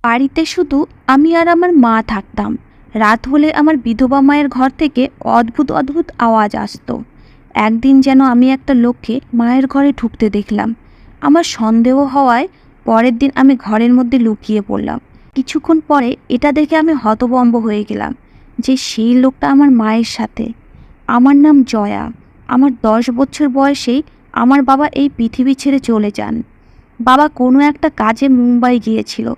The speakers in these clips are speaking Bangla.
বাড়িতে শুধু আমি আর আমার মা থাকতাম। রাত হলে আমার বিধবা মায়ের ঘর থেকে অদ্ভুত অদ্ভুত আওয়াজ আসতো। একদিন যেন আমি একটা লোককে মায়ের ঘরে ঢুকতে দেখলাম। আমার সন্দেহ হওয়ায় পরের দিন আমি ঘরের মধ্যে লুকিয়ে পড়লাম। কিছুক্ষণ পরে এটা দেখে আমি হতভম্ব হয়ে গেলাম যে সেই লোকটা আমার মায়ের সাথে। আমার নাম জয়া। আমার 10 বছর বয়সেই আমার বাবা এই পৃথিবী ছেড়ে চলে যান। বাবা কোনো একটা কাজে মুম্বাই গিয়েছিল।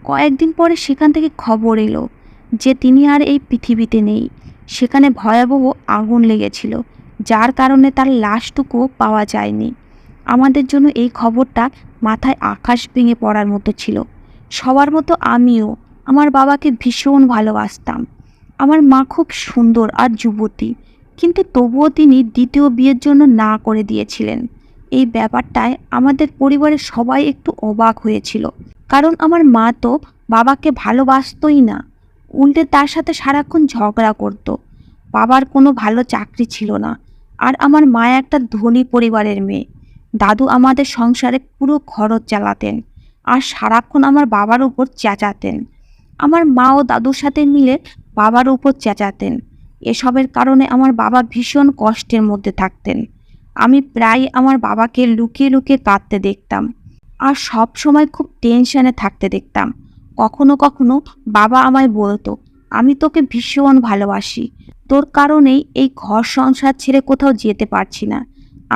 কয়েকদিন পরে সেখান থেকে খবর এলো যে তিনি আর এই পৃথিবীতে নেই। সেখানে ভয়াবহ আগুন লেগেছিল, যার কারণে তার লাশটুকুও পাওয়া যায়নি। আমাদের জন্য এই খবরটা মাথায় আকাশ ভেঙে পড়ার মতো ছিল। সবার মতো আমিও আমার বাবাকে ভীষণ ভালোবাসতাম। আমার মা খুব সুন্দর আর যুবতী, কিন্তু তবুও তিনি দ্বিতীয় বিয়ের জন্য না করে দিয়েছিলেন। এই ব্যাপারটায় আমাদের পরিবারের সবাই একটু অবাক হয়েছিল, কারণ আমার মা তো বাবাকে ভালোবাসতই না, উল্টে তার সাথে সারাক্ষণ ঝগড়া করত। বাবার কোনো ভালো চাকরি ছিল না, আর আমার মা একটা ধনী পরিবারের মেয়ে। দাদু আমাদের সংসারে পুরো খরচ চালাতেন, আর সারাক্ষণ আমার বাবার উপর চেঁচাতেন। আমার মা ও দাদুর সাথে মিলে বাবার উপর চেঁচাতেন। এসবের কারণে আমার বাবা ভীষণ কষ্টের মধ্যে থাকতেন। আমি প্রায় আমার বাবাকে লুকিয়ে লুকিয়ে কাঁদতে দেখতাম, আর সব সময় খুব টেনশনে থাকতে দেখতাম। কখনো কখনো বাবা আমায় বলতো, আমি তোকে ভীষণ ভালোবাসি, তোর কারণেই এই ঘর সংসার ছেড়ে কোথাও যেতে পারছি না।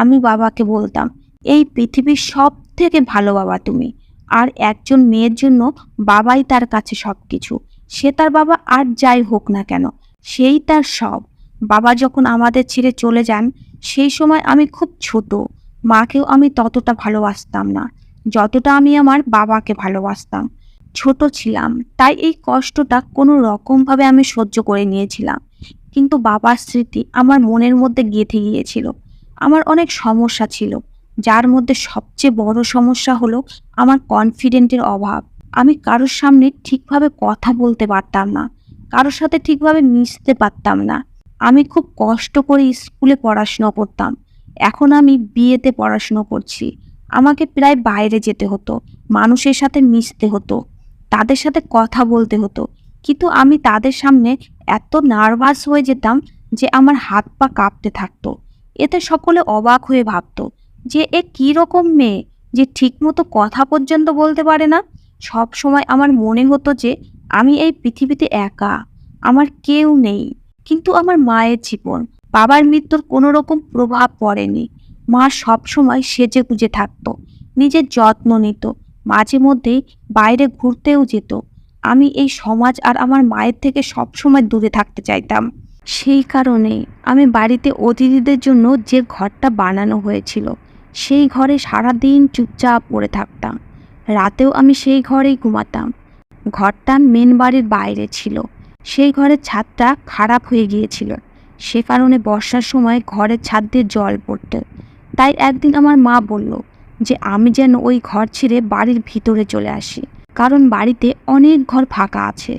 আমি বাবাকে বলতাম, এই পৃথিবীর সব থেকে ভালো বাবা তুমি। আর একজন মেয়ের জন্য বাবাই তার কাছে সব কিছু। সে তার বাবা আর যাই হোক না কেন, সেই তার সব। বাবা যখন আমাদের ছেড়ে চলে যান, সেই সময় আমি খুব ছোট। মাকেও আমি ততটা ভালোবাসতাম না যতটা আমি আমার বাবাকে ভালোবাসতাম। ছোট ছিলাম, তাই এই কষ্টটা কোনো রকমভাবে আমি সহ্য করে নিয়েছিলাম। কিন্তু বাবার স্মৃতি আমার মনের মধ্যে গেঁথে গিয়েছিল। আমার অনেক সমস্যা ছিল, যার মধ্যে সবচেয়ে বড় সমস্যা হলো আমার কনফিডেন্টের অভাব। আমি কারোর সামনে ঠিকভাবে কথা বলতে পারতাম না, কারোর সাথে ঠিকভাবে মিশতে পারতাম না। আমি খুব কষ্ট করে স্কুলে পড়াশুনো করতাম। এখন আমি বিয়েতে পড়াশুনো করছি। আমাকে প্রায় বাইরে যেতে হতো, মানুষের সাথে মিশতে হতো, তাদের সাথে কথা বলতে হতো। কিন্তু আমি তাদের সামনে এত নার্ভাস হয়ে যেতাম যে আমার হাত পা কাঁপতে থাকতো। এতে সকলে অবাক হয়ে ভাবতো যে এ কী রকম মেয়ে, যে ঠিকমতো কথা পর্যন্ত বলতে পারে না। সব সময় আমার মনে হতো যে আমি এই পৃথিবীতে একা, আমার কেউ নেই। কিন্তু আমার মায়ের জীবন, বাবার মৃত্যুর কোনো রকম প্রভাব পড়েনি। মা সব সময় সেজে গুজে থাকতো, নিজের যত্ন নিত, মাঝে মধ্যেই বাইরে ঘুরতেও যেত। আমি এই সমাজ আর আমার মায়ের থেকে সব সময় দূরে থাকতে চাইতাম। সেই কারণে আমি বাড়িতে অতিথিদের জন্য যে ঘরটা বানানো হয়েছিল, সেই ঘরে সারাদিন চুপচাপ পড়ে থাকতাম। রাতেও আমি সেই ঘরেই ঘুমাতাম। ঘরটা মেন বাড়ির বাইরে ছিল। সেই ঘরের ছাদটা খারাপ হয়ে গিয়েছিল, সে কারণে বর্ষার সময় ঘরের ছাদ দিয়ে জল পড়তো। তাই একদিন আমার মা বলল যে আমি যেন ওই ঘর ছেড়ে বাড়ির ভিতরে চলে আসি, কারণ বাড়িতে অনেক ঘর ফাঁকা আছে।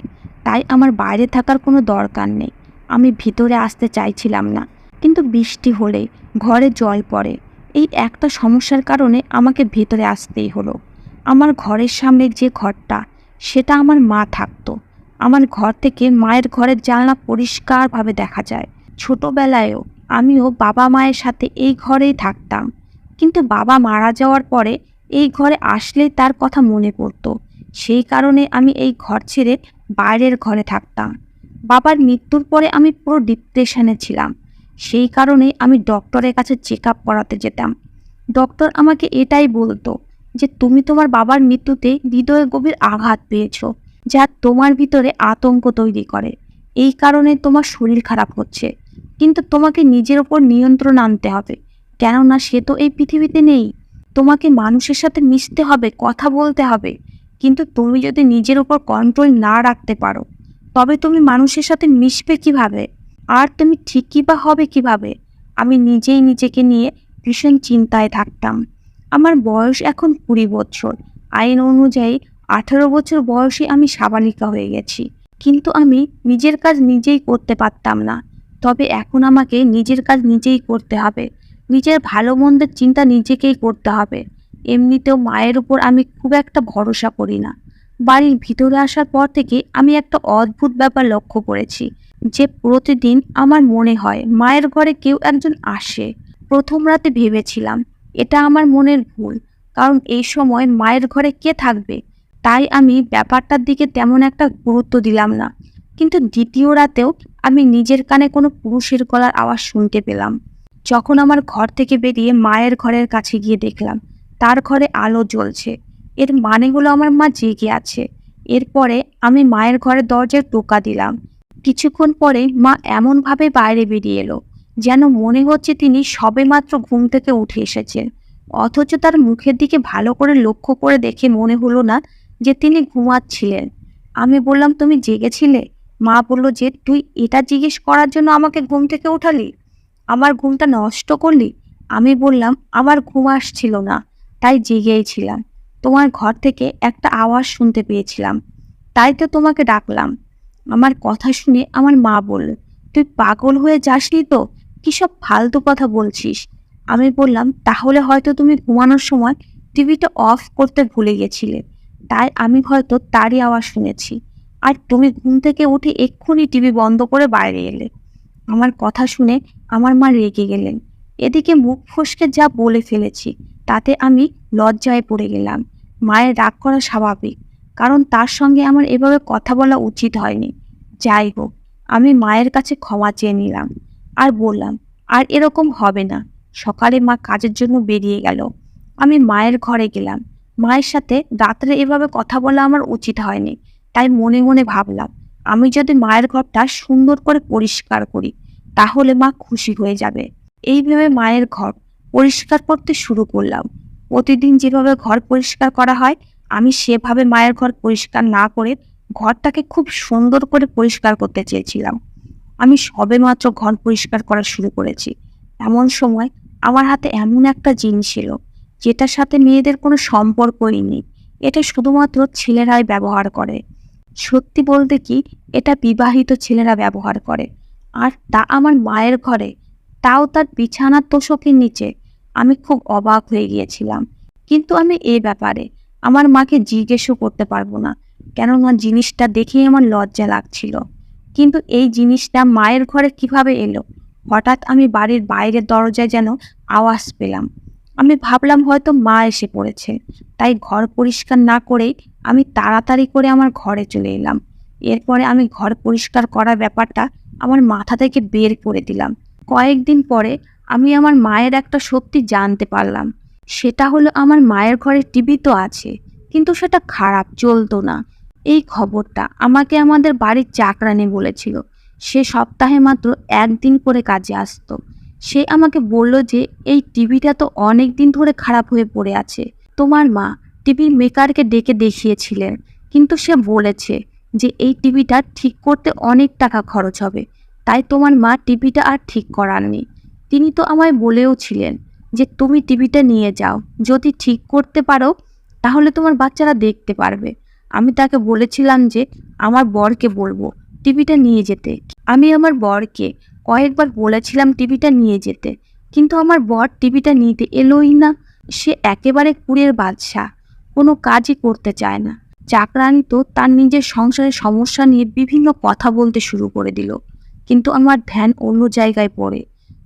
তাই আমার বাইরে থাকার কোনো দরকার নেই। আমি ভিতরে আসতে চাইছিলাম না, কিন্তু বৃষ্টি হলে ঘরে জল পড়ে। এই একটা সমস্যার কারণে আমাকে ভিতরে আসতেই হলো। আমার ঘরের সামনে যে ঘরটা, সেটা আমার মা থাকতো। আমার ঘর থেকে মায়ের ঘরের জানলা পরিষ্কারভাবে দেখা যায়। ছোটবেলায়ও আমিও বাবা মায়ের সাথে এই ঘরেই থাকতাম, কিন্তু বাবা মারা যাওয়ার পরে এই ঘরে আসলেই তার কথা মনে পড়তো। সেই কারণে আমি এই ঘর ছেড়ে বাইরের ঘরে থাকতাম। বাবার মৃত্যুর পরে আমি পুরো ডিপ্রেশনে ছিলাম। সেই কারণে আমি ডক্টরের কাছে চেক আপ করাতে যেতাম। ডক্টর আমাকে এটাই বলতো যে তুমি তোমার বাবার মৃত্যুতে হৃদয়ে গভীর আঘাত পেয়েছো, যা তোমার ভিতরে আতঙ্ক তৈরি করে। এই কারণে তোমার শরীর খারাপ হচ্ছে, কিন্তু তোমাকে নিজের ওপর নিয়ন্ত্রণ আনতে হবে, কেননা সে তো এই পৃথিবীতে নেই। তোমাকে মানুষের সাথে মিশতে হবে, কথা বলতে হবে, কিন্তু তুমি যদি নিজের ওপর কন্ট্রোল না রাখতে পারো, তবে তুমি মানুষের সাথে মিশবে কিভাবে, আর তুমি ঠিকই বা হবে কিভাবে? আমি নিজেই নিজেকে নিয়ে ভীষণ চিন্তায় থাকতাম। আমার বয়স এখন 20 বছর। আইন অনুযায়ী 18 বছর বয়সে আমি সাবালিকা হয়ে গেছি, কিন্তু আমি নিজের কাজ নিজেই করতে পারতাম না। তবে এখন আমাকে নিজের কাজ নিজেই করতে হবে, নিজের ভালো মন্দের চিন্তা নিজেকেই করতে হবে। এমনিতেও মায়ের উপর আমি খুব একটা ভরসা করি না। বাড়ির ভিতরে আসার পর থেকে আমি একটা অদ্ভুত ব্যাপার লক্ষ্য করেছি, যে প্রতিদিন আমার মনে হয় মায়ের ঘরে কেউ একজন আসে। প্রথম রাতে ভেবেছিলাম এটা আমার মনের ভুল, কারণ এই সময় মায়ের ঘরে কে থাকবে। তাই আমি ব্যাপারটার দিকে তেমন একটা গুরুত্ব দিলাম না। কিন্তু দ্বিতীয় রাতেও আমি নিজের কানে কোনো পুরুষের গলার আওয়াজ শুনতে পেলাম। যখন আমার ঘর থেকে বেরিয়ে মায়ের ঘরের কাছে গিয়ে দেখলাম তার ঘরে আলো জ্বলছে, এর মানে হলো আমার মা জেগে আছে। এরপরে আমি মায়ের ঘরের দরজায় টোকা দিলাম। কিছুক্ষণ পরে মা এমনভাবে বাইরে বেরিয়ে এলো যেন মনে হচ্ছে তিনি সবেমাত্র ঘুম থেকে উঠে এসেছেন, অথচ তার মুখের দিকে ভালো করে লক্ষ্য করে দেখে মনে হলো না যে তিনি ঘুমাচ্ছিলেন। আমি বললাম, তুমি জেগেছিলে? মা বলল যে, তুই এটা জিজ্ঞেস করার জন্য আমাকে ঘুম থেকে উঠালি, আমার ঘুমটা নষ্ট করলি। আমি বললাম, আমার ঘুম আসছিল না, তাই জেগেই ছিলাম। তোমার ঘর থেকে একটা আওয়াজ শুনতে পেয়েছিলাম, তাই তো তোমাকে ডাকলাম। আমার কথা শুনে আমার মা বলল, তুই পাগল হয়ে যাসনি তো? কিসব ফালতু কথা বলছিস? আমি বললাম, তাহলে হয়তো তুমি ঘুমানোর সময় টিভিটা অফ করতে ভুলে গেছিলে, তাই আমি হয়তো তারই আওয়াজ শুনেছি। আর তুমি ঘুম থেকে উঠে এক্ষুনি টিভি বন্ধ করে বাইরে এলে। আমার কথা শুনে আমার মা রেগে গেলেন। এদিকে মুখ ফসকে যা বলে ফেলেছি তাতে আমি লজ্জায় পড়ে গেলাম। মায়ের রাগ করা স্বাভাবিক, কারণ তার সঙ্গে আমার এভাবে কথা বলা উচিত হয়নি। যাই হোক, আমি মায়ের কাছে ক্ষমা চেয়ে নিলাম আর বললাম, আর এরকম হবে না। সকালে মা কাজের জন্য বেরিয়ে গেল। আমি মায়ের ঘরে গেলাম। মায়ের সাথে রাত্রে এভাবে কথা বলা আমার উচিত হয়নি। তাই মনে মনে ভাবলাম, আমি যদি মায়ের ঘরটা সুন্দর করে পরিষ্কার করি তাহলে মা খুশি হয়ে যাবে। এই ভেবে মায়ের ঘর পরিষ্কার করতে শুরু করলাম। প্রতিদিন যেভাবে ঘর পরিষ্কার করা হয় আমি সেভাবে মায়ের ঘর পরিষ্কার না করে ঘরটাকে খুব সুন্দর করে পরিষ্কার করতে চেয়েছিলাম। আমি সবেমাত্র ঘর পরিষ্কার করা শুরু করেছি, এমন সময় আমার হাতে এমন একটা জিনিস এলো যেটার সাথে মেয়েদের কোনো সম্পর্কই নেই। এটা শুধুমাত্র ছেলেরাই ব্যবহার করে। সত্যি বলতে কি, এটা বিবাহিত ছেলেরা ব্যবহার করে, আর তা আমার মায়ের ঘরে, তাও তার বিছানার তোশকের নিচে। আমি খুব অবাক হয়ে গিয়েছিলাম, কিন্তু আমি এই ব্যাপারে আমার মাকে জিজ্ঞেসও করতে পারবো না, কেননা জিনিসটা দেখেই আমার লজ্জা লাগছিল। কিন্তু এই জিনিসটা মায়ের ঘরে কিভাবে এলো? হঠাৎ আমি বাড়ির বাইরের দরজায় যেন আওয়াজ পেলাম। আমি ভাবলাম হয়তো মা এসে পড়েছে, তাই ঘর পরিষ্কার না করেই আমি তাড়াতাড়ি করে আমার ঘরে চলে এলাম। এরপরে আমি ঘর পরিষ্কার করার ব্যাপারটা আমার মাথা থেকে বের করে দিলাম। কয়েকদিন পরে আমি আমার মায়ের একটা সত্যি জানতে পারলাম। সেটা হলো, আমার মায়ের ঘরে টিভি তো আছে, কিন্তু সেটা খারাপ, চলতো না। এই খবরটা আমাকে আমাদের বাড়ির চাকরানি বলেছিল। সে সপ্তাহে মাত্র একদিন করে কাজে আসতো। সে আমাকে বলল যে এই টিভিটা তো অনেক দিন ধরে খারাপ হয়ে পড়ে আছে। তোমার মা টিভির মেকারকে ডেকে দেখিয়েছিলেন, কিন্তু সে বলেছে যে এই টিভিটা ঠিক করতে অনেক টাকা খরচ হবে, তাই তোমার মা টিভিটা আর ঠিক করাননি। তিনি তো আমায় বলেও ছিলেন যে তুমি টিভিটা নিয়ে যাও, যদি ঠিক করতে পারো তাহলে তোমার বাচ্চারা দেখতে পারবে। আমি তাকে বলেছিলাম যে আমার বরকে বলবো টিভিটা নিয়ে যেতে। আমি আমার বরকে কয়েকবার বলেছিলাম টিভিটা নিয়ে যেতে, কিন্তু আমার বর টিভিটা নিতে এলোই না। সে একেবারে কুঁড়ের বাদশা, কোনো কাজই করতে চায় না। চাকরানি তো তার নিজের সংসারের সমস্যা নিয়ে বিভিন্ন কথা বলতে শুরু করে দিল, কিন্তু আমার ধ্যান অন্য জায়গায় পড়ে।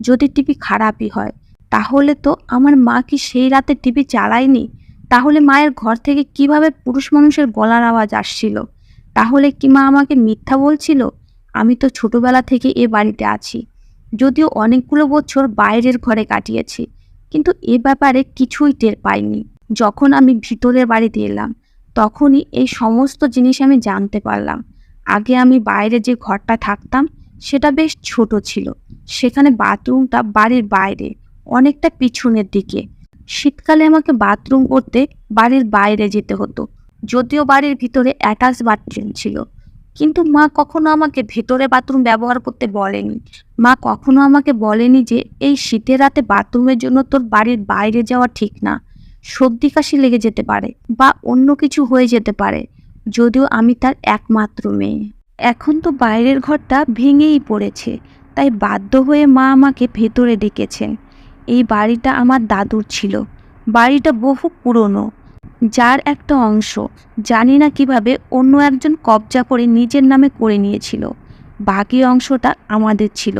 যদি টিভি খারাপই হয়, তাহলে তো আমার মা কি সেই রাতে টিভি চালায়নি? তাহলে মায়ের ঘর থেকে কিভাবে পুরুষ মানুষের গলার আওয়াজ আসছিল? তাহলে কি মা আমাকে মিথ্যা বলছিল? আমি তো ছোটবেলা থেকে এ বাড়িতে আছি, যদিও অনেকগুলো বছর বাইরের ঘরে কাটিয়েছি, কিন্তু এ ব্যাপারে কিছুই টের পাইনি। যখন আমি ভিতরের বাড়িতে এলাম তখনই এই সমস্ত জিনিস আমি জানতে পারলাম। আগে আমি বাইরে যে ঘরটা থাকতাম সেটা বেশ ছোট ছিল। সেখানে বাথরুমটা বাড়ির বাইরে, অনেকটা পিছনের দিকে। শীতকালে আমাকে বাথরুম করতে বাড়ির বাইরে যেতে হতো, যদিও বাড়ির ভিতরে অ্যাটাচ বাথরুম ছিল। কিন্তু মা কখনো আমাকে ভেতরে বাথরুম ব্যবহার করতে বলেনি। মা কখনো আমাকে বলেনি যে এই শীতের রাতে বাথরুমের জন্য তোর বাড়ির বাইরে যাওয়া ঠিক না, সর্দি কাশি লেগে যেতে পারে বা অন্য কিছু হয়ে যেতে পারে, যদিও আমি তার একমাত্র মেয়ে। এখন তো বাইরের ঘরটা ভেঙেই পড়েছে, তাই বাধ্য হয়ে মা আমাকে ভেতরে ডেকেছেন। এই বাড়িটা আমার দাদুর ছিল। বাড়িটা বহু পুরনো, যার একটা অংশ জানি না কিভাবে অন্য একজন কবজা করে নিজের নামে করে নিয়েছিল। বাকি অংশটা আমাদের ছিল।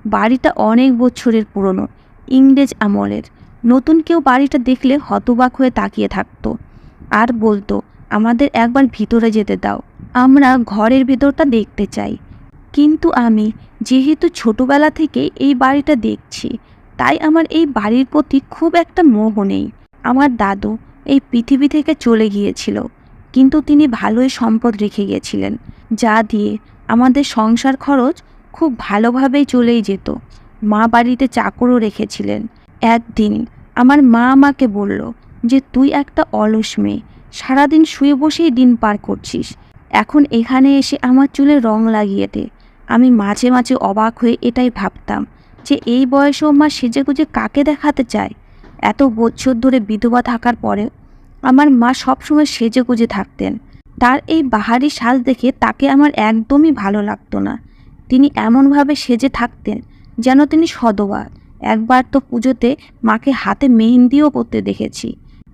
বাড়িটা অনেক বছরের পুরনো, ইংরেজ আমলের। নতুন কেউ বাড়িটা দেখলে হতবাক হয়ে তাকিয়ে থাকতো আর বলতো, আমাদের একবার ভিতরে যেতে দাও, আমরা ঘরের ভেতরটা দেখতে চাই। কিন্তু আমি যেহেতু ছোটবেলা থেকে এই বাড়িটা দেখছি, তাই আমার এই বাড়ির প্রতি খুব একটা মোহ নেই। আমার দাদু এই পৃথিবী থেকে চলে গিয়েছিল, কিন্তু তিনি ভালোই সম্পদ রেখে গিয়েছিলেন, যা দিয়ে আমাদের সংসার খরচ খুব ভালোভাবেই চলেই যেত। মা বাড়িতে চাকরও রেখেছিলেন। একদিন আমার মা আমাকে বলল যে, তুই একটা অলস মেয়ে, সারাদিন শুয়ে বসেই দিন পার করছিস, এখন এখানে এসে আমার চুলে রং লাগিয়ে দে। আমি মাঝে মাঝে অবাক হয়ে এটাই ভাবতাম যে এই বয়সেও মা সেজেগুজে কাকে দেখাতে চায়। এত বছর ধরে বিধবা থাকার পরে আমার মা সবসময় সেজেগুজে থাকতেন। তার এই বাহারি সাজ দেখে তাকে আমার একদমই ভালো লাগতো না। তিনি এমনভাবে সেজে থাকতেন যেন তিনি সধবা। একবার তো পুজোতে মাকে হাতে মেহেন্দিও করতে দেখেছি।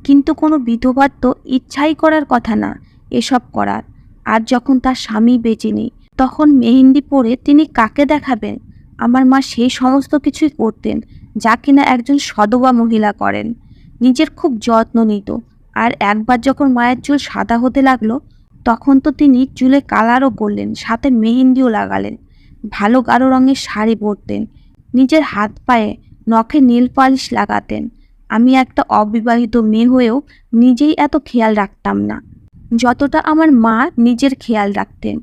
কিন্তু কোনো বিধবার তো ইচ্ছাই করার কথা না এসব করার। আর যখন তার স্বামী বেঁচে নেই, তখন মেহেন্দি পরে তিনি কাকে দেখাবেন? আমার মা সেই সমস্ত কিছুই করতেন যা কিনা একজন সধবা মহিলা করেন। নিজের খুব যত্ন নিত। আর একবার যখন মায়ের চুল সাদা হতে লাগলো, তখন তো তিনি চুলে কালারও করলেন, সাথে মেহেন্দিও লাগালেন। ভালো গাঢ় রঙের শাড়ি পরতেন, নিজের হাত পায়ে নখে নীল পালিশ লাগাতেন। আমি একটা অবিবাহিত মেয়ে হয়েও নিজেই এত খেয়াল রাখতাম না যতটা আমার মা নিজের খেয়াল রাখতেন।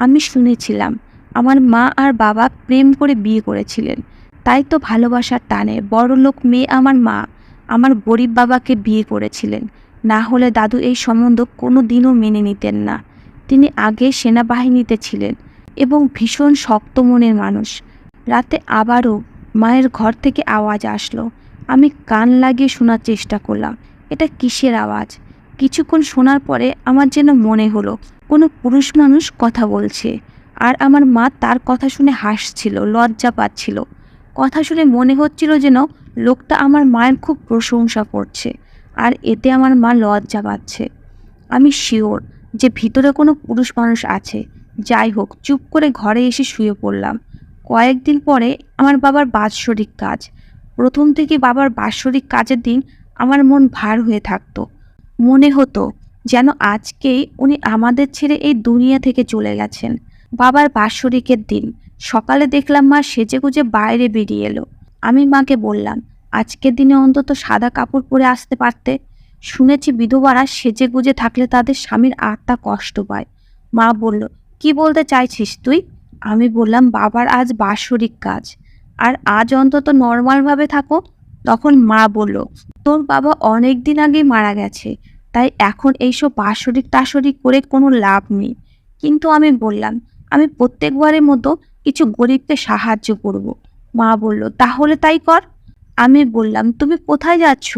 আমি শুনেছিলাম আমার মা আর বাবা প্রেম করে বিয়ে করেছিলেন, তাই তো ভালোবাসার টানে বড়লোক মেয়ে আমার মা আমার গরিব বাবাকে বিয়ে করেছিলেন। না হলে দাদু এই সম্বন্ধ কোনো দিনও মেনে নিতেন না। তিনি আগে সেনাবাহিনীতে ছিলেন এবং ভীষণ শক্ত মনের মানুষ। রাতে আবারও মায়ের ঘর থেকে আওয়াজ আসলো। আমি কান লাগিয়ে শোনার চেষ্টা করলাম, এটা কিসের আওয়াজ। কিছুক্ষণ শোনার পরে আমার যেন মনে হলো কোনো পুরুষ মানুষ কথা বলছে, আর আমার মা তার কথা শুনে হাসছিল, লজ্জা পাচ্ছিল। কথা শুনে মনে হচ্ছিল যেন লোকটা আমার মায়ের খুব প্রশংসা করছে, আর এতে আমার মা লজ্জা পাচ্ছে। আমি শিওর যে ভিতরে কোনো পুরুষ মানুষ আছে। যাই হোক, চুপ করে ঘরে এসে শুয়ে পড়লাম। কয়েকদিন পরে আমার বাবার বাৎসরিক কাজ। প্রথম থেকে বাবার বাৎসরিক কাজের দিন আমার মন ভার হয়ে থাকতো। মনে হতো যেন আজকেই উনি আমাদের ছেড়ে এই দুনিয়া থেকে চলে গেছেন। বাবার বাৎসরিকের দিন সকালে দেখলাম মা সেজেগুজে বাইরে বেরিয়ে এলো। আমি মাকে বললাম, আজকের দিনে অন্তত সাদা কাপড় পরে আসতে পারতে। শুনেছি বিধবারা সেজেগুজে থাকলে তাদের স্বামীর আত্মা কষ্ট পায়। মা বলল, কি বলতে চাইছিস তুই? আমি বললাম, বাবার আজ বাৎসরিক কাজ, আর আজ অন্তত নর্মালভাবে থাকো। তখন মা বলল, তোর বাবা অনেক দিন আগেই মারা গেছে, তাই এখন এইসব বাৎসরিক টাসরিক করে কোনো লাভ নেই। কিন্তু আমি বললাম, আমি প্রত্যেকবারের মতো কিছু গরিবকে সাহায্য করব। মা বলল, তাহলে তাই কর। আমি বললাম, তুমি কোথায় যাচ্ছ?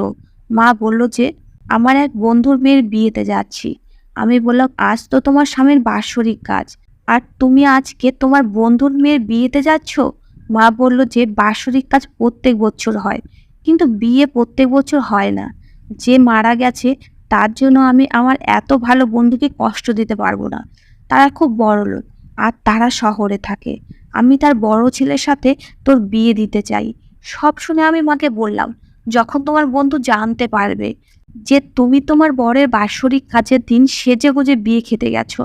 মা বলল যে, আমার এক বন্ধুর মেয়ের বিয়েতে যাচ্ছি। আমি বললাম, আজ তো তোমার স্বামীর বাৎসরিক কাজ, আর তুমি আজকে তোমার বন্ধুর মেয়ের বিয়েতে যাচ্ছ? মা বলল যে, বাৎসরিক কাজ প্রত্যেক বছর হয়, কিন্তু বিয়ে প্রত্যেক বছর হয় না। যে মারা গেছে তার জন্য আমি আমার এত ভালো বন্ধুকে কষ্ট দিতে পারবো না। তারা খুব বড়লোক, আর তারা শহরে থাকে। আমি তার বড় ছেলের সাথে তোর বিয়ে দিতে চাই। সব শুনে আমি মাকে বললাম, যখন তোমার বন্ধু জানতে পারবে যে তুমি তোমার বরের বাৎসরিক কাজের দিন সেজেগুজে বিয়ে খেতে গেছো,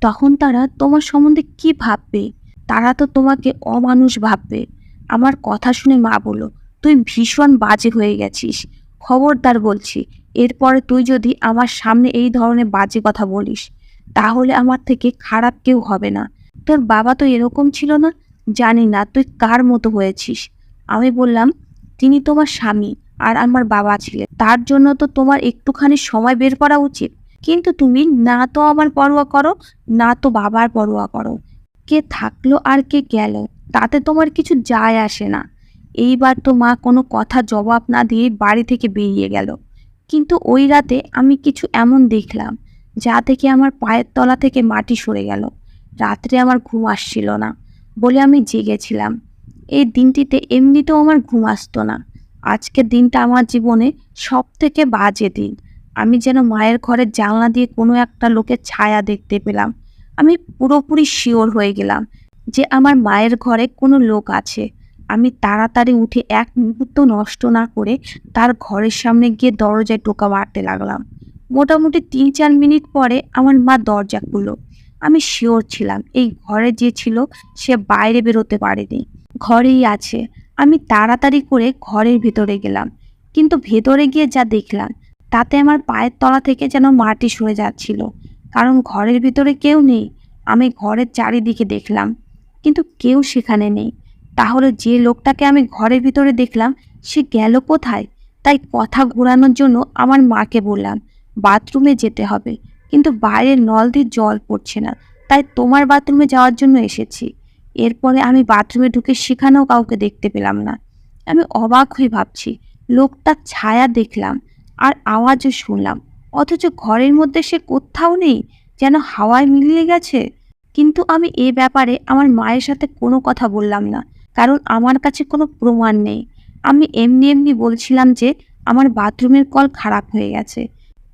তখন তারা তোমার সম্বন্ধে কি ভাববে? তারা তো তোমাকে অমানুষ ভাববে। আমার কথা শুনে মা বলল, তুই ভীষণ বাজে হয়ে গেছিস। খবরদার বলছি, এরপরে তুই যদি আমার সামনে এই ধরনের বাজে কথা বলিস, তাহলে আমার থেকে খারাপ কেউ হবে না। তোর বাবা তো এরকম ছিল না। জানি না তুই কার মতো হয়েছিস। আমি বললাম, তিনি তোমার স্বামী আর আমার বাবা ছিলেন, তার জন্য তো তোমার একটুখানি সময় বের করা উচিত। কিন্তু তুমি না তো আমার পরোয়া করো, না তো বাবার পরোয়া করো। কে থাকলো আর কে গেল তাতে তোমার কিছু যায় আসে না। এইবার তো মা কোনো কথা জবাব না দিয়ে বাড়ি থেকে বেরিয়ে গেল। কিন্তু ওই রাতে আমি কিছু এমন দেখলাম যা থেকে আমার পায়ের তলা থেকে মাটি সরে গেল। রাত্রে আমার ঘুম আসছিল না বলে আমি জেগেছিলাম। এই দিনটিতে এমনিতেও আমার ঘুম আসতো না। আজকের দিনটা আমার জীবনে সব থেকে বাজে দিন। আমি যেন মায়ের ঘরের জানলা দিয়ে কোনো একটা লোকের ছায়া দেখতে পেলাম। আমি পুরোপুরি শিওর হয়ে গেলাম যে আমার মায়ের ঘরে কোনো লোক আছে। আমি তাড়াতাড়ি উঠে এক মুহূর্ত নষ্ট না করে তার ঘরের সামনে গিয়ে দরজায় টোকা মারতে লাগলাম। মোটামুটি ৩-৪ মিনিট পরে আমার মা দরজা খুলল। আমি শিওর ছিলাম এই ঘরে যে ছিল সে বাইরে বেরোতে পারেনি, ঘরেই আছে। আমি তাড়াতাড়ি করে ঘরের ভেতরে গেলাম, কিন্তু ভেতরে গিয়ে যা দেখলাম তাতে আমার পায়ের তলা থেকে যেন মাটি সরে যাচ্ছিল। কারণ ঘরের ভিতরে কেউ নেই। আমি ঘরের চারিদিকে দেখলাম, কিন্তু কেউ সেখানে নেই। তাহলে যে লোকটাকে আমি ঘরের ভিতরে দেখলাম সে গেল কোথায়? তাই কথা ঘোরানোর জন্য আমার মাকে বললাম বাথরুমে যেতে হবে, কিন্তু বাইরের নল দিয়ে জল পড়ছে না, তাই তোমার বাথরুমে যাওয়ার জন্য এসেছি। এরপরে আমি বাথরুমে ঢুকে সেখানেও কাউকে দেখতে পেলাম না। আমি অবাক হয়ে ভাবছি, লোকটার ছায়া দেখলাম আর আওয়াজও শুনলাম, অথচ ঘরের মধ্যে সে কোথাও নেই, যেন হাওয়ায় মিলিয়ে গেছে। কিন্তু আমি এ ব্যাপারে আমার মায়ের সাথে কোনো কথা বললাম না, কারণ আমার কাছে কোনো প্রমাণ নেই। আমি এমনি এমনি বলছিলাম যে আমার বাথরুমের কল খারাপ হয়ে গেছে,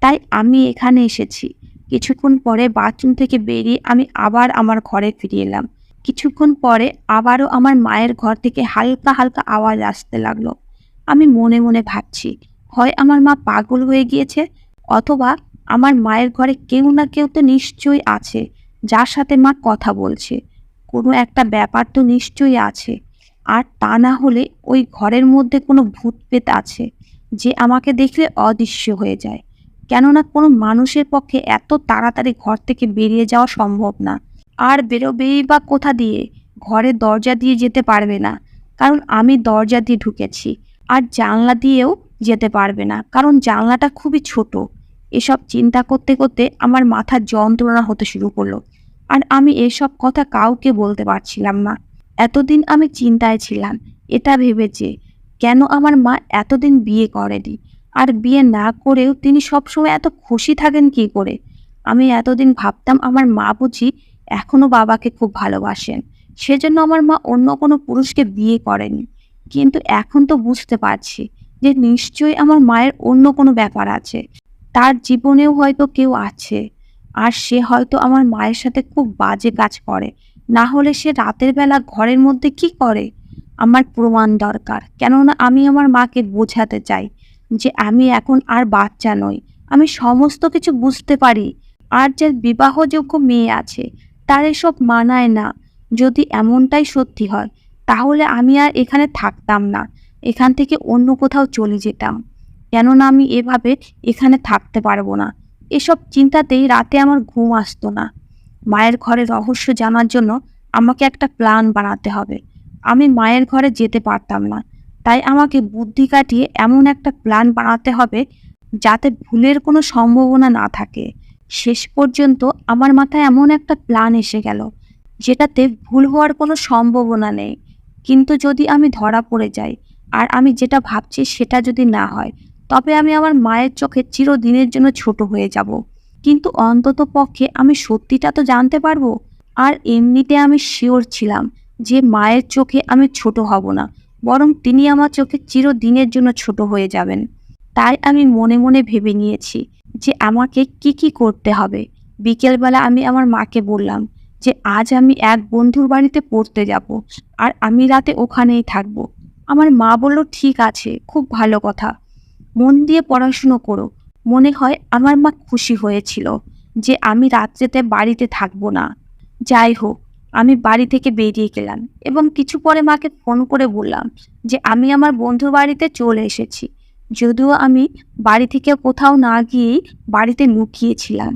তাই আমি এখানে এসেছি। কিছুক্ষণ পরে বাথরুম থেকে বেরিয়ে আমি আবার আমার ঘরে ফিরে এলাম। কিছুক্ষণ পরে আবারও আমার মায়ের ঘর থেকে হালকা হালকা আওয়াজ আসতে লাগলো। আমি মনে মনে ভাবছি, হয় আমার মা পাগল হয়ে গিয়েছে, অথবা আমার মায়ের ঘরে কেউ না কেউ তো নিশ্চয়ই আছে যার সাথে মা কথা বলছে। কোনো একটা ব্যাপার তো নিশ্চয়ই আছে। আর তা না হলে ওই ঘরের মধ্যে কোনো ভূত পেত আছে যে আমাকে দেখলে অদৃশ্য হয়ে যায়। কেননা কোনো মানুষের পক্ষে এত তাড়াতাড়ি ঘর থেকে বেরিয়ে যাওয়া সম্ভব না। আর বেরোবেই বা কোথা দিয়ে? ঘরের দরজা দিয়ে যেতে পারবে না, কারণ আমি দরজা দিয়ে ঢুকেছি। আর জানলা দিয়েও যেতে পারবে না, কারণ জানলাটা খুবই ছোট। এসব চিন্তা করতে করতে আমার মাথার যন্ত্রণা হতে শুরু করলো, আর আমি এসব কথা কাউকে বলতে পারছিলাম না। এতদিন আমি চিন্তায় ছিলাম, এটা ভেবে যে কেন আমার মা এতদিন বিয়ে করেনি, আর বিয়ে না করেও তিনি সবসময় এত খুশি থাকেন কী করে। আমি এতদিন ভাবতাম আমার মা বুঝি এখনও বাবাকে খুব ভালোবাসেন, সেজন্য আমার মা অন্য কোনো পুরুষকে বিয়ে করেনি। কিন্তু এখন তো বুঝতে পারছি যে নিশ্চয়ই আমার মায়ের অন্য কোনো ব্যাপার আছে। তার জীবনেও হয়তো কেউ আছে, আর সে হয়তো আমার মায়ের সাথে খুব বাজে কাজ করে। না হলে সে রাতের বেলা ঘরের মধ্যে কি করে? আমার প্রমাণ দরকার, কেননা আমি আমার মাকে বোঝাতে চাই যে আমি এখন আর বাচ্চা নই, আমি সমস্ত কিছু বুঝতে পারি। আর যে বিবাহযোগ্য মেয়ে আছে তার এসব মানায় না। যদি এমনটাই সত্যি হয় তাহলে আমি আর এখানে থাকতাম না, এখান থেকে অন্য কোথাও চলে যেতাম। কেননা আমি এভাবে এখানে থাকতে পারবো না। এসব চিন্তাতেই রাতে আমার ঘুম আসতো না। মায়ের ঘরের রহস্য জানার জন্য আমাকে একটা প্ল্যান বানাতে হবে। আমি মায়ের ঘরে যেতে পারতাম না, তাই আমাকে বুদ্ধি কাটিয়ে এমন একটা প্ল্যান বানাতে হবে যাতে ভুলের কোনো সম্ভাবনা না থাকে। শেষ পর্যন্ত আমার মাথায় এমন একটা প্ল্যান এসে গেল যেটাতে ভুল হওয়ার কোনো সম্ভাবনা নেই। কিন্তু যদি আমি ধরা পড়ে যাই আর আমি যেটা ভাবছি সেটা যদি না হয়, তবে আমি আমার মায়ের চোখে চিরদিনের জন্য ছোট হয়ে যাব। কিন্তু অন্তত পক্ষে আমি সত্যিটা তো জানতে পারবো। আর এমনিতে আমি শিওর ছিলাম যে মায়ের চোখে আমি ছোট হব না, বরং তিনি আমার চোখে চিরদিনের জন্য ছোট হয়ে যাবেন। তাই আমি মনে মনে ভেবে নিয়েছি যে আমাকে কি কি করতে হবে। বিকেলবেলা আমি আমার মাকে বললাম যে আজ আমি এক বন্ধুর বাড়িতে পড়তে যাব, আর আমি রাতে ওখানেই থাকবো। আমার মা বলল, ঠিক আছে, খুব ভালো কথা, মন দিয়ে পড়াশুনো করো। মনে হয় আমার মা খুশি হয়েছিল যে আমি রাত্রেতে বাড়িতে থাকবো না। যাই হোক, আমি বাড়ি থেকে বেরিয়ে গেলাম এবং কিছু পরে মাকে ফোন করে বললাম যে আমি আমার বন্ধুর বাড়িতে চলে এসেছি। যদিও আমি বাড়ি থেকে কোথাও না গিয়েই বাড়িতে লুকিয়েছিলাম।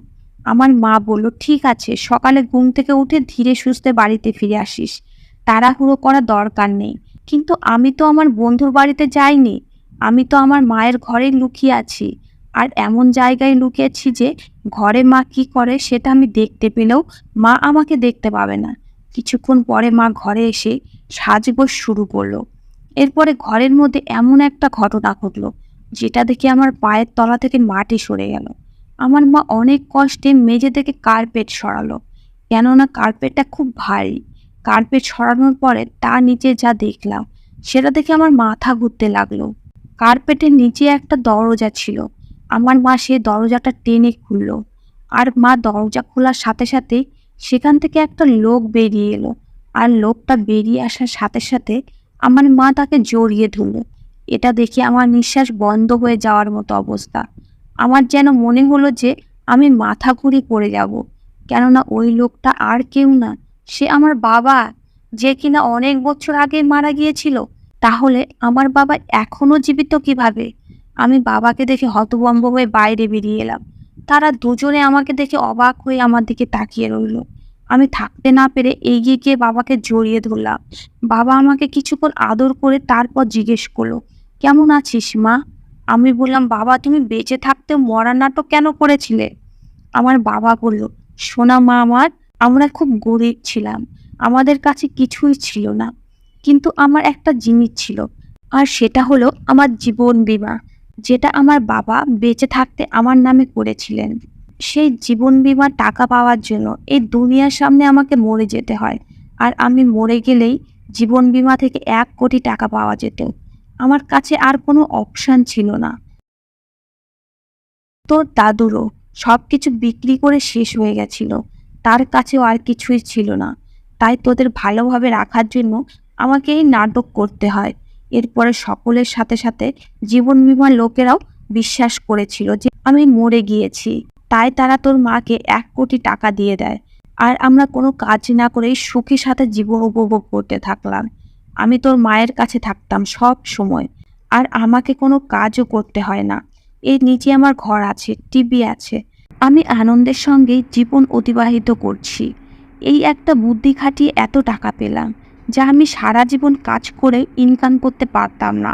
আমার মা বলল, ঠিক আছে, সকালে ঘুম থেকে উঠে ধীরে সুস্থে বাড়িতে ফিরে আসিস, তাড়াহুড়ো করার দরকার নেই। কিন্তু আমি তো আমার বন্ধুর বাড়িতে যাইনি, আমি তো আমার মায়ের ঘরেই লুকিয়ে আছি। আর এমন জায়গায় লুকিয়েছি যে ঘরে মা কি করে সেটা আমি দেখতে পেলেও মা আমাকে দেখতে পাবে না। কিছুক্ষণ পরে মা ঘরে এসে সাজগোজ শুরু করলো। এরপরে ঘরের মধ্যে এমন একটা ঘটনা ঘটলো যেটা দেখে আমার পায়ের তলা থেকে মাটি সরে গেল। আমার মা অনেক কষ্টে মেঝে থেকে কার্পেট সরালো, কেননা কার্পেটটা খুব ভারী। কার্পেট সরানোর পরে তার নিচে যা দেখলাম সেটা দেখে আমার মাথা ঘুরতে লাগলো। কার্পেটের নিচে একটা দরজা ছিল, আমার মা সে দরজাটা টেনে খুলল। আর মা দরজা খোলার সাথে সাথে সেখান থেকে একটা লোক বেরিয়ে এলো। আর লোকটা বেরিয়ে আসার সাথে সাথে আমার মা তাকে জড়িয়ে ধরল। এটা দেখে আমার নিঃশ্বাস বন্ধ হয়ে যাওয়ার মতো অবস্থা। আমার যেন মনে হলো যে আমি মাথা ঘুরে পড়ে যাব, কেননা ওই লোকটা আর কেউ না, সে আমার বাবা, যে কিনা অনেক বছর আগে মারা গিয়েছিল। তাহলে আমার বাবা এখনো জীবিত কিভাবে? আমি বাবাকে দেখে হতভম্ব হয়ে বাইরে বেরিয়ে এলাম। তারা দুজনে আমাকে দেখে অবাক হয়ে আমার দিকে তাকিয়ে রইল। আমি থাকতে না পেরে এগিয়ে গিয়ে বাবাকে জড়িয়ে ধরলাম। বাবা আমাকে কিছুক্ষণ আদর করে তারপর জিজ্ঞেস করলো, কেমন আছিস মা? আমি বললাম, বাবা তুমি বেঁচে থাকতে মরার নাটক কেন করেছিলে? আমার বাবা বলল, সোনা মা আমার, আমরা খুব গরিব ছিলাম, আমাদের কাছে কিছুই ছিল না, কিন্তু আমার একটা জিনিস ছিল, আর সেটা হলো আমার জীবন বীমা, যেটা আমার বাবা বেঁচে থাকতে আমার নামে করেছিলেন। সেই জীবন বীমার টাকা পাওয়ার জন্য এই দুনিয়ার সামনে আমাকে মরে যেতে হয়, আর আমি মরে গেলেই জীবন বীমা থেকে 1 কোটি টাকা পাওয়া যেত। আমার কাছে আর কোনো অপশান ছিল না। তোর দাদুরও সবকিছু বিক্রি করে শেষ হয়ে গেছিল, তার কাছেও আর কিছুই ছিল না। তাই তোদের ভালোভাবে রাখার জন্য আমাকে এই নাটক করতে হয়। এরপরে সকলের সাথে সাথে জীবন বীমার লোকেরাও বিশ্বাস করেছিল যে আমি মরে গিয়েছি, তাই তারা তোর মাকে 1 কোটি টাকা দিয়ে দেয়। আর আমরা কোনো কাজ না করেই সুখের সাথে জীবন উপভোগ করতে থাকলাম। আমি তোর মায়ের কাছে থাকতাম সব সময়, আর আমাকে কোনো কাজও করতে হয় না। এর নিচে আমার ঘর আছে, টিভি আছে, আমি আনন্দের সঙ্গেই জীবন অতিবাহিত করছি। এই একটা বুদ্ধি খাটিয়ে এত টাকা পেলাম, যা আমি সারা জীবন কাজ করে ইনকাম করতে পারতাম না।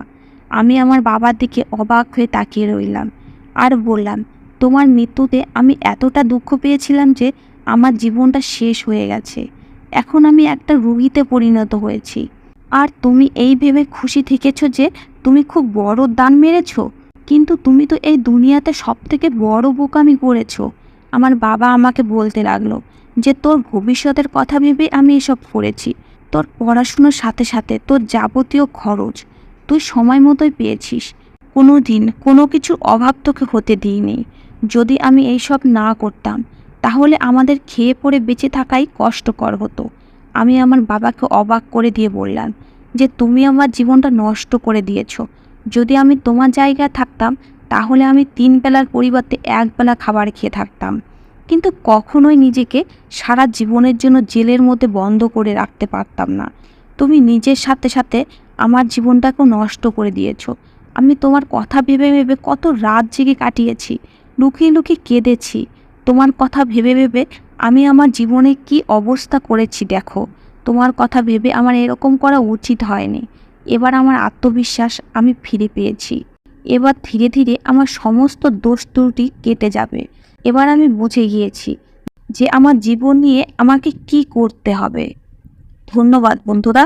আমি আমার বাবার দিকে অবাক হয়ে তাকিয়ে রইলাম আর বললাম, তোমার মৃত্যুতে আমি এতটা দুঃখ পেয়েছিলাম যে আমার জীবনটা শেষ হয়ে গেছে। এখন আমি একটা রোগীতে পরিণত হয়েছি, আর তুমি এই ভেবে খুশি থেকেছো যে তুমি খুব বড় দান মেরেছো। কিন্তু তুমি তো এই দুনিয়াতে সবথেকে বড় বোকামি করেছো। আমার বাবা আমাকে বলতে লাগলো যে তোর ভবিষ্যতের কথা ভেবে আমি এসব করেছি। তোর পড়াশুনোর সাথে সাথে তোর যাবতীয় খরচ তুই সময় মতোই পেয়েছিস, কোনো দিন কোনো কিছুর অভাব তোকে হতে দিইনি। যদি আমি এইসব না করতাম তাহলে আমাদের খেয়ে পড়ে বেঁচে থাকাই কষ্টকর হতো। আমি আমার বাবাকে অবাক করে দিয়ে বললাম যে তুমি আমার জীবনটা নষ্ট করে দিয়েছো। যদি আমি তোমার জায়গায় থাকতাম তাহলে আমি 3 বেলার পরিবর্তে 1 বেলা খাবার খেয়ে থাকতাম, কিন্তু কখনোই নিজেকে সারা জীবনের জন্য জেলের মধ্যে বন্ধ করে রাখতে পারতাম না। তুমি নিজের সাথে সাথে আমার জীবনটাকেও নষ্ট করে দিয়েছো। আমি তোমার কথা ভেবে ভেবে কত রাত জেগে কাটিয়েছি, লুকিয়ে লুকিয়ে কেঁদেছি। তোমার কথা ভেবে ভেবে আমি আমার জীবনে কি অবস্থা করেছি দেখো। তোমার কথা ভেবে আমার এরকম করা উচিত হয়নি। এবার আমার আত্মবিশ্বাস আমি ফিরে পেয়েছি। এবার ধীরে ধীরে আমার সমস্ত দোষ ত্রুটি কেটে যাবে। এবার আমি বুঝে গিয়েছি যে আমার জীবন নিয়ে আমাকে কি করতে হবে। ধন্যবাদ বন্ধুরা।